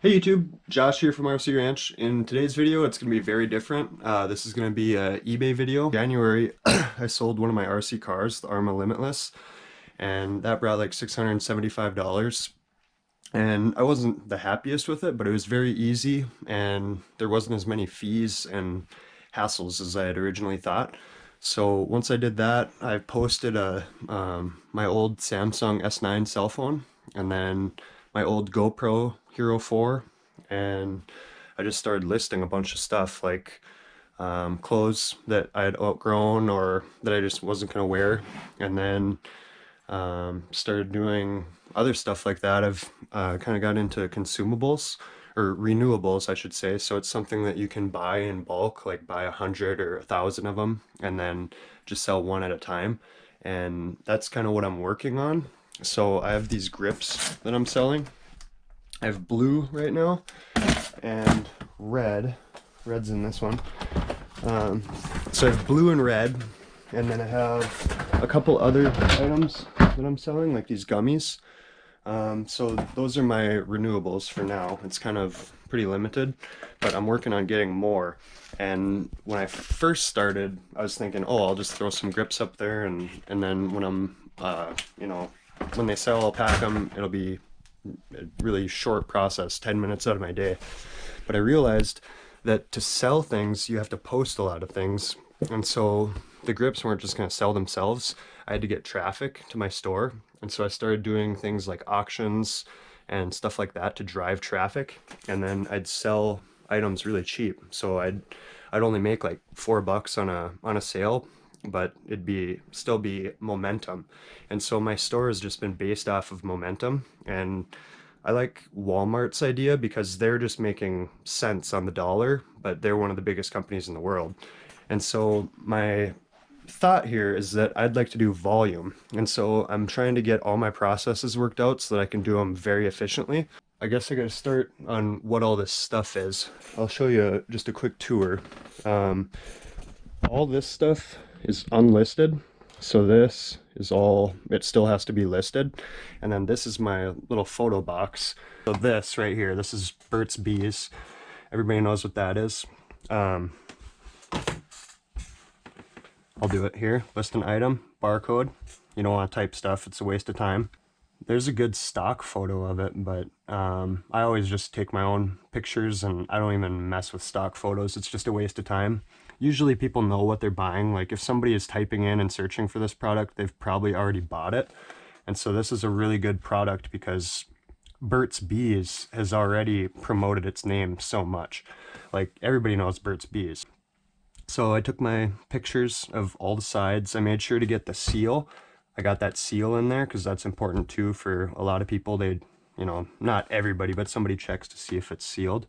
Hey YouTube, Josh here from RC Ranch. In today's video, it's going to be very different. This is going to be an eBay video. January, I sold one of my RC cars, the Arma Limitless, and that brought like $675. And I wasn't the happiest with it, but it was very easy, and there wasn't as many fees and hassles as I had originally thought. So once I did that, I posted my old Samsung S9 cell phone, and then my old GoPro Hero 4, and I just started listing a bunch of stuff like clothes that I had outgrown or that I just wasn't gonna wear, and then started doing other stuff like that. I've kind of got into consumables or renewables, I should say. So it's something that you can buy in bulk, like buy 100 or 1,000 of them, and then just sell one at a time. And that's kind of what I'm working on. So I have these grips that I'm selling. I have blue right now and red. Red's in this one. So I have blue and red, and then I have a couple other items that I'm selling, like these gummies. So those are my renewables for now. It's kind of pretty limited, but I'm working on getting more. And when I first started, I was thinking, oh, I'll just throw some grips up there, and then when I'm, when they sell, I'll pack them. It'll be a really short process, 10 minutes out of my day. But I realized that to sell things, you have to post a lot of things. And so the grips weren't just going to sell themselves. I had to get traffic to my store. And so I started doing things like auctions and stuff like that to drive traffic. And then I'd sell items really cheap. So I'd only make like $4 on a sale, but it'd still be momentum. And so my store has just been based off of momentum. And I like Walmart's idea because they're just making cents on the dollar, but they're one of the biggest companies in the world. And so my thought here is that I'd like to do volume. And so I'm trying to get all my processes worked out so that I can do them very efficiently. I guess I gotta start on what all this stuff is. I'll show you just a quick tour. All this stuff is unlisted. So this is all, it still has to be listed. And then this is my little photo box. So this right here, this is Burt's Bees. Everybody knows what that is. I'll do it here. List an item, barcode. You don't want to type stuff, it's a waste of time. There's a good stock photo of it, but I always just take my own pictures and I don't even mess with stock photos. It's just a waste of time. Usually people know what they're buying. Like if somebody is typing in and searching for this product, they've probably already bought it. And so this is a really good product because Burt's Bees has already promoted its name so much. Like everybody knows Burt's Bees. So I took my pictures of all the sides. I made sure to get the seal. I got that seal in there because that's important too for a lot of people. They, not everybody, but somebody checks to see if it's sealed.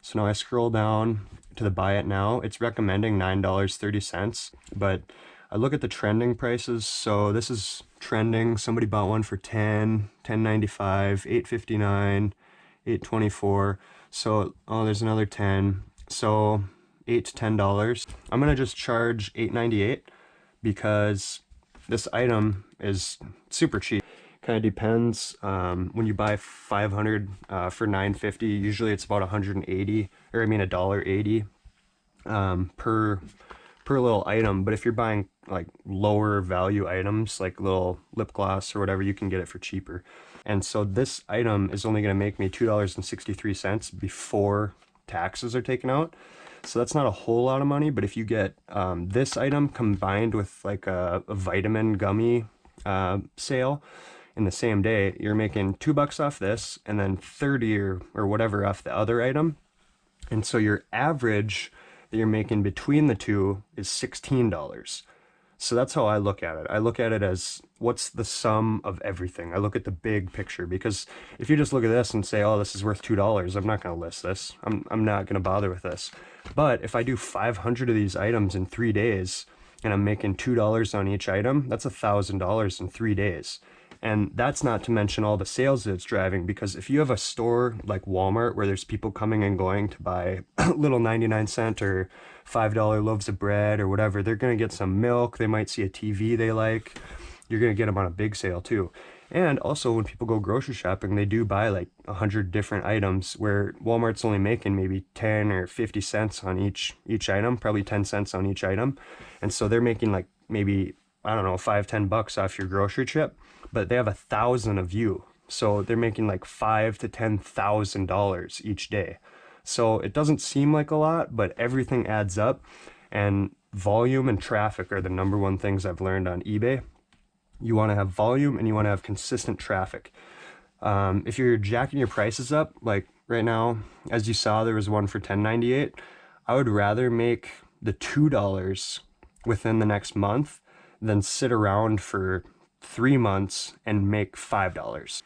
So now I scroll down to the buy it now. It's recommending $9.30, but I look at the trending prices. So this is trending. Somebody bought one for 10, 10.95, 8.59, 8.24. So, oh, there's another 10. So $8 to $10. I'm gonna just charge $8.98 because this item is super cheap. Kind of depends. When you buy 500 for $9.50, usually it's about 180, or I mean $1.80 per little item. But if you're buying like lower value items, like little lip gloss or whatever, you can get it for cheaper. And so this item is only going to make me $2.63 before taxes are taken out. So that's not a whole lot of money, but if you get this item combined with like a vitamin gummy sale in the same day, you're making $2 off this and then 30 or whatever off the other item. And so your average that you're making between the two is $16. So that's how I look at it. I look at it as what's the sum of everything. I look at the big picture because if you just look at this and say, oh, this is worth $2, I'm not going to list this. I'm not going to bother with this. But if I do 500 of these items in 3 days and I'm making $2 on each item, that's $1,000 in 3 days. And that's not to mention all the sales that it's driving, because if you have a store like Walmart where there's people coming and going to buy little 99-cent or $5 loaves of bread or whatever, they're going to get some milk. They might see a TV they like. You're going to get them on a big sale too. And also when people go grocery shopping, they do buy like 100 different items where Walmart's only making maybe 10 or 50 cents on each item, probably 10 cents on each item. And so they're making like maybe, I don't know, 5-10 bucks off your grocery trip, but they have 1,000 of you. So they're making like $5,000 to $10,000 each day. So it doesn't seem like a lot, but everything adds up, and volume and traffic are the number one things I've learned on eBay. You want to have volume and you want to have consistent traffic. If you're jacking your prices up, like right now, as you saw, there was one for $10.98. I would rather make the $2 within the next month than sit around for 3 months and make $5.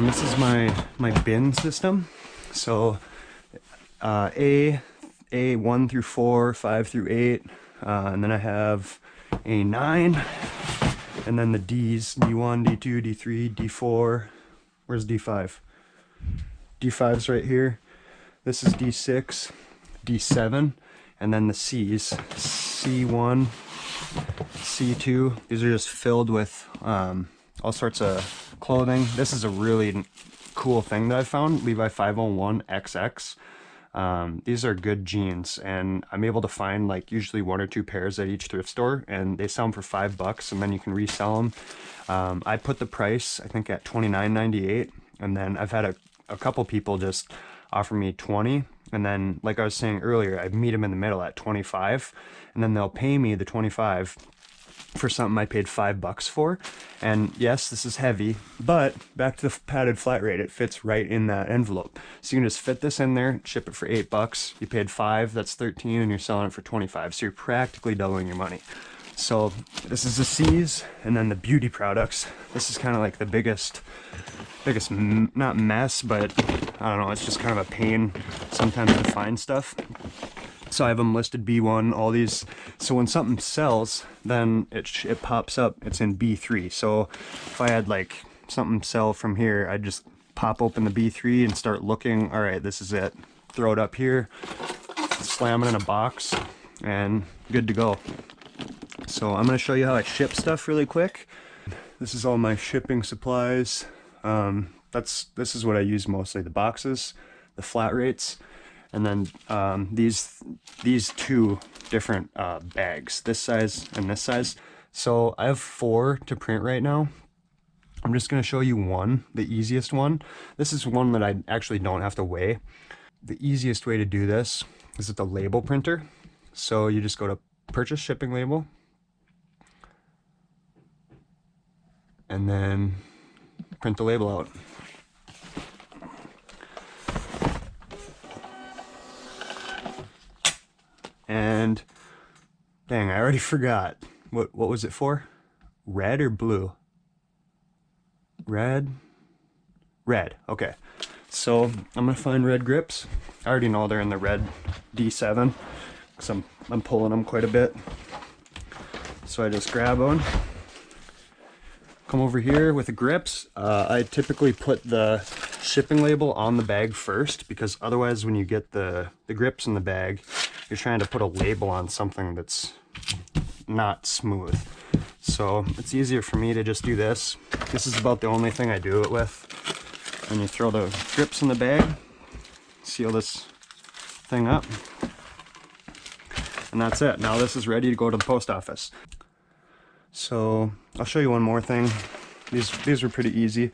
This is my bin system. So A1 through 4, 5 through 8, and then I have A9, and then the D's, D1, D2, D3, D4. Where's D5? D5's right here. This is D6, D7, and then the C's, C1, C2. These are just filled with all sorts of clothing. This is a really cool thing that I found, Levi 501 XX. These are good jeans, and I'm able to find like usually 1 or 2 pairs at each thrift store, and they sell them for $5, and then you can resell them. I put the price, I think, at $29.98, and then I've had a couple people just offer me 20, and then like I was saying earlier, I meet them in the middle at 25, and then they'll pay me the 25 for something I paid $5 for. And yes, this is heavy, but back to the padded flat rate, it fits right in that envelope. So you can just fit this in there, ship it for $8. You paid $5, that's 13, and you're selling it for 25. So you're practically doubling your money. So this is the C's, and then the beauty products. This is kind of like the biggest not mess, but I don't know, it's just kind of a pain sometimes to find stuff. So I have them listed B1, all these. So when something sells, then it pops up, it's in B3. So if I had like something sell from here, I'd just pop open the B3 and start looking. All right, this is it. Throw it up here, slam it in a box, and good to go. So I'm gonna show you how I ship stuff really quick. This is all my shipping supplies. This is what I use mostly, the boxes, the flat rates, and then these 2 different bags, this size and this size. So I have 4 to print right now. I'm just going to show you one, the easiest one. This is one that I actually don't have to weigh. The easiest way to do this is with the label printer. So you just go to purchase shipping label, and then print the label out. And dang, I already forgot. What was it for? Red or blue? Red? Red, okay. So I'm gonna find red grips. I already know they're in the red D7 because I'm pulling them quite a bit. So I just grab one. Come over here with the grips. I typically put the shipping label on the bag first, because otherwise when you get the grips in the bag, you're trying to put a label on something that's not smooth. So it's easier for me to just do this. This is about the only thing I do it with. And you throw the grips in the bag, seal this thing up, and that's it. Now this is ready to go to the post office. So I'll show you one more thing. These were pretty easy.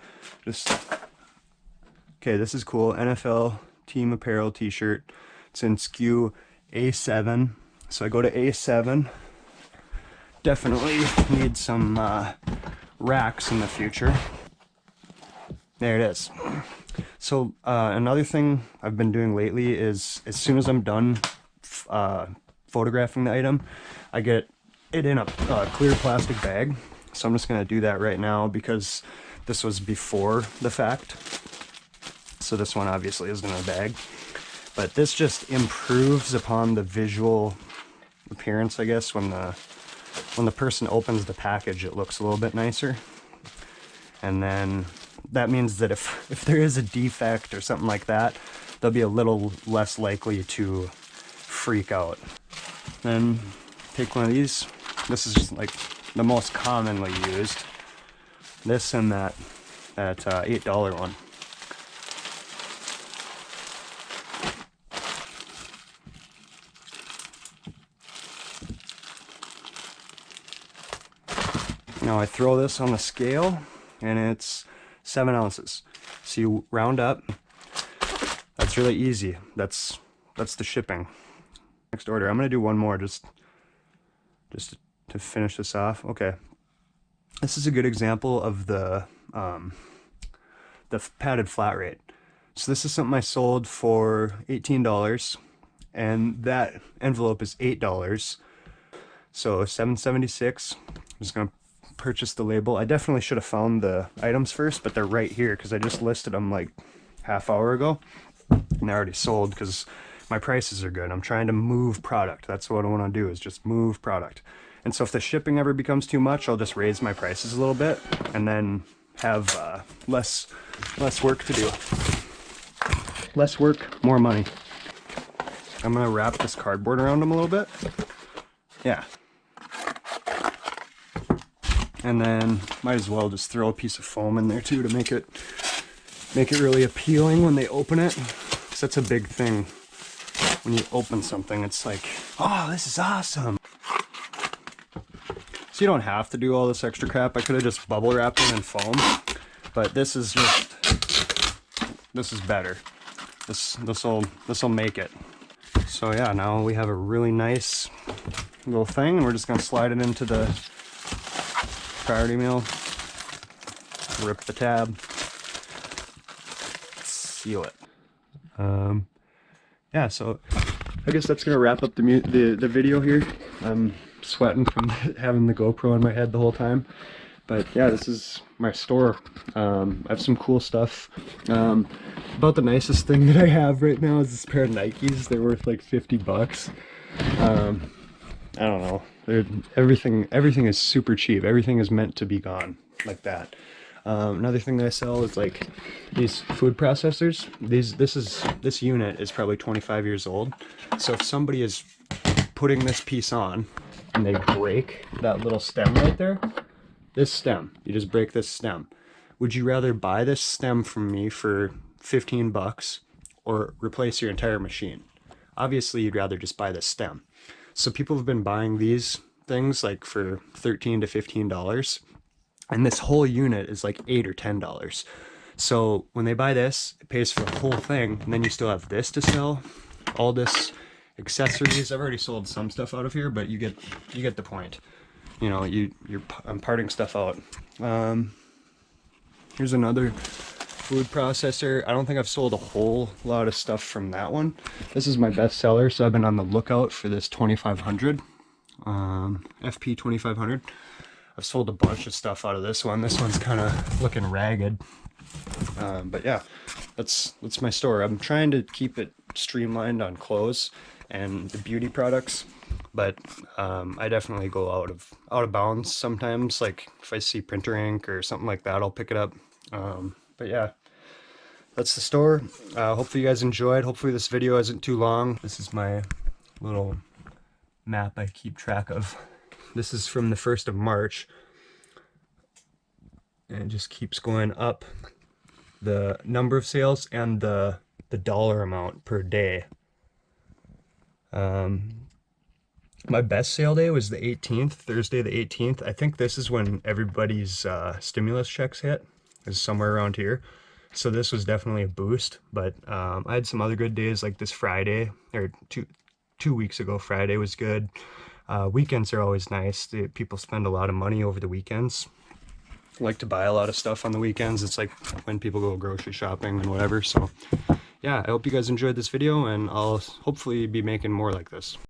Okay, this is cool. NFL team apparel t-shirt. It's in SKU A7. So I go to A7. Definitely need some racks in the future. There it is. So another thing I've been doing lately is, as soon as I'm done photographing the item, I get it in a clear plastic bag. So I'm just going to do that right now because this was before the fact. So this one obviously isn't in a bag. But this just improves upon the visual appearance, I guess. When the person opens the package, it looks a little bit nicer. And then that means that if there is a defect or something like that, they'll be a little less likely to freak out. Then take one of these. This is just like the most commonly used. This and that $8 one. Now I throw this on the scale and it's 7 ounces. So you round up. That's really easy. That's the shipping. Next order. I'm gonna do one more just to finish this off. Okay. This is a good example of the padded flat rate. So this is something I sold for $18 and that envelope is $8. So $7.76. I'm just gonna purchase the label. I definitely should have found the items first, but they're right here because I just listed them like half hour ago and they're already sold because my prices are good. I'm trying to move product. That's what I want to do, is just move product. And so if the shipping ever becomes too much, I'll just raise my prices a little bit and then have less work to do. Less work, more money. I'm gonna wrap this cardboard around them a little bit. Yeah. And then might as well just throw a piece of foam in there too to make it really appealing when they open it. Because that's a big thing. When you open something, it's like, oh, this is awesome. So you don't have to do all this extra crap. I could have just bubble wrapped them in foam, but this is better. This'll make it. So yeah, now we have a really nice little thing, and we're just gonna slide it into the priority mail, rip the tab, seal it. Yeah, so I guess that's gonna wrap up the video here. I'm sweating from having the GoPro on my head the whole time, but yeah, this is my store. I have some cool stuff. About the nicest thing that I have right now is this pair of Nikes. They're worth like 50 bucks. I don't know. Everything is super cheap. Everything is meant to be gone like that. Another thing that I sell is like these food processors. This unit is probably 25 years old. So if somebody is putting this piece on and they break that little stem right there, this stem, you just break this stem. Would you rather buy this stem from me for 15 bucks or replace your entire machine? Obviously, you'd rather just buy this stem. So people have been buying these things like for $13 to $15, and this whole unit is like $8 or $10. So when they buy this, it pays for the whole thing, and then you still have this to sell, all this accessories. I've already sold some stuff out of here, but you get the point. You know, I'm parting stuff out. Here's another food processor. I don't think I've sold a whole lot of stuff from that one. This is my best seller, so I've been on the lookout for this 2500, FP 2500. I've sold a bunch of stuff out of this one. This one's kind of looking ragged, but yeah, that's my store. I'm trying to keep it streamlined on clothes and the beauty products, but I definitely go out of bounds sometimes. Like if I see printer ink or something like that, I'll pick it up. But yeah, that's the store. Hopefully you guys enjoyed. Hopefully this video isn't too long. This is my little map I keep track of. This is from the 1st of March, and it just keeps going up, the number of sales and the dollar amount per day. My best sale day was the 18th, Thursday the 18th. I think this is when everybody's stimulus checks hit, is somewhere around here. So this was definitely a boost, but I had some other good days like this Friday, or two weeks ago. Friday was good. Weekends are always nice. People spend a lot of money over the weekends. I like to buy a lot of stuff on the weekends. It's like when people go grocery shopping and whatever. So yeah, I hope you guys enjoyed this video, and I'll hopefully be making more like this.